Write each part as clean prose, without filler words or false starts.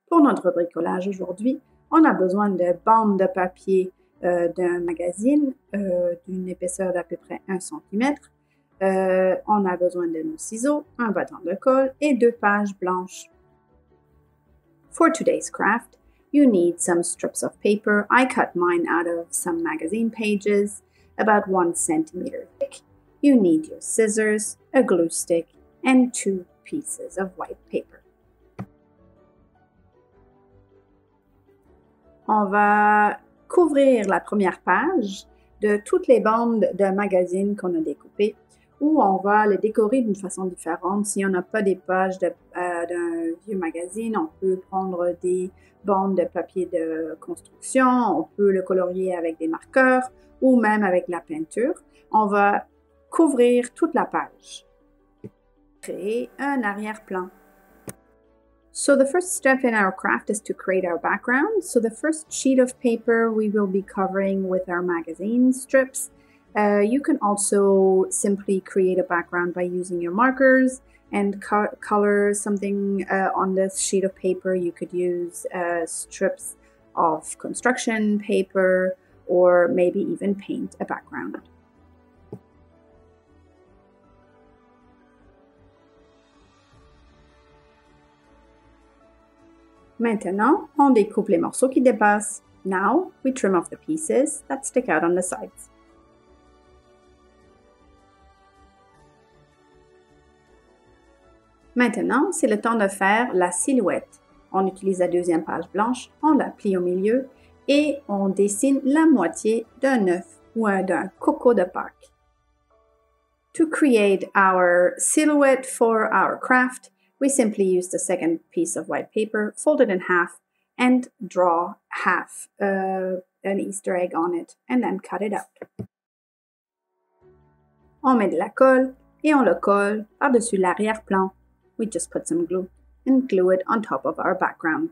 Pour notre bricolage aujourd'hui, on a besoin de bandes de papier d'un magazine d'une épaisseur d'à peu près 1 cm. On a besoin de nos ciseaux, un bâton de colle et 2 pages blanches. For today's craft, you need some strips of paper. I cut mine out of some magazine pages, about 1 centimeter thick. You need your scissors, a glue stick, and 2 pieces of white paper. On va couvrir la première page de toutes les bandes d'un magazine qu'on a découpées, ou on va le décorer d'une façon différente. Si on n'a pas des pages d'un vieux magazine, on peut prendre des bandes de papier de construction, on peut le colorier avec des marqueurs ou même avec la peinture. On va couvrir toute la page. Créer un arrière-plan. So the first step in our craft is to create our background. So the first sheet of paper we will be covering with our magazine strips. You can also simply create a background by using your markers and color something on this sheet of paper. You could use strips of construction paper or maybe even paint a background. Maintenant, on découpe les morceaux qui dépassent. Now, we trim off the pieces that stick out on the sides. Maintenant, c'est le temps de faire la silhouette. On utilise la deuxième page blanche, on la plie au milieu et on dessine la moitié d'un œuf ou d'un coco de Pâques. To create our silhouette for our craft, we simply use the second piece of white paper, fold it in half, and draw half an Easter egg on it, and then cut it out. On met de la colle et on le colle par-dessus l'arrière-plan. We just put some glue and glue it on top of our background.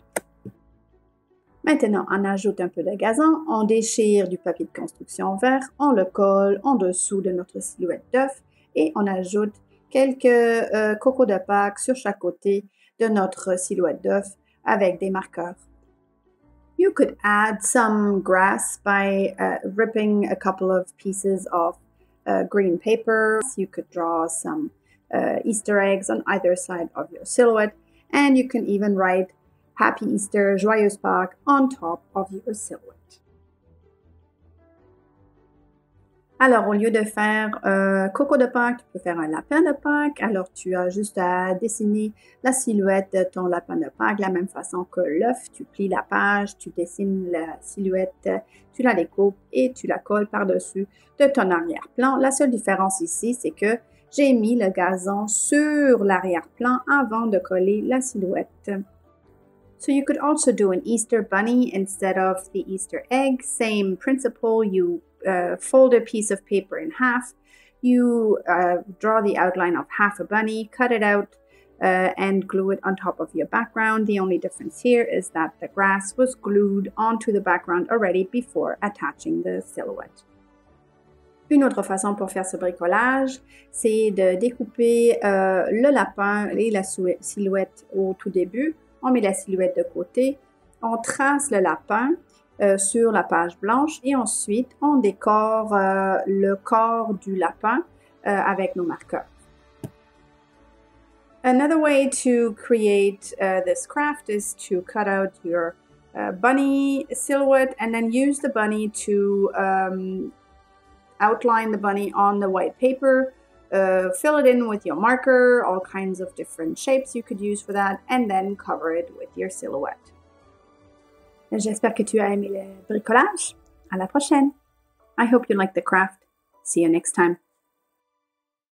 Maintenant, on ajoute un peu de gazon, on déchire du papier de construction vert, on le colle en dessous de notre silhouette d'œuf et on ajoute quelques cocos de Pâques sur chaque côté de notre silhouette d'œuf avec des marqueurs. You could add some grass by ripping a couple of pieces of green paper. You could draw some Easter eggs on either side of your silhouette, and you can even write Happy Easter, Joyeuse Pâques on top of your silhouette. Alors, au lieu de faire un coco de Pâques, tu peux faire un lapin de Pâques. Alors, tu as juste à dessiner la silhouette de ton lapin de Pâques de la même façon que l'œuf. Tu plies la page, tu dessines la silhouette, tu la découpes et tu la colles par-dessus de ton arrière-plan. La seule différence ici, c'est que j'ai mis le gazon sur l'arrière-plan avant de coller la silhouette. So you could also do an Easter bunny instead of the Easter egg. Same principle, you fold a piece of paper in half, you draw the outline of half a bunny, cut it out, and glue it on top of your background. The only difference here is that the grass was glued onto the background already before attaching the silhouette. Une autre façon pour faire ce bricolage, c'est de découper le lapin et la silhouette au tout début. On met la silhouette de côté, on trace le lapin sur la page blanche et ensuite on décore le corps du lapin avec nos marqueurs. Another way to create this craft is to cut out your bunny silhouette and then use the bunny to outline the bunny on the white paper, fill it in with your marker, all kinds of different shapes you could use for that, and then cover it with your silhouette. J'espère que tu as aimé le bricolage. À la prochaine. I hope you like the craft. See you next time.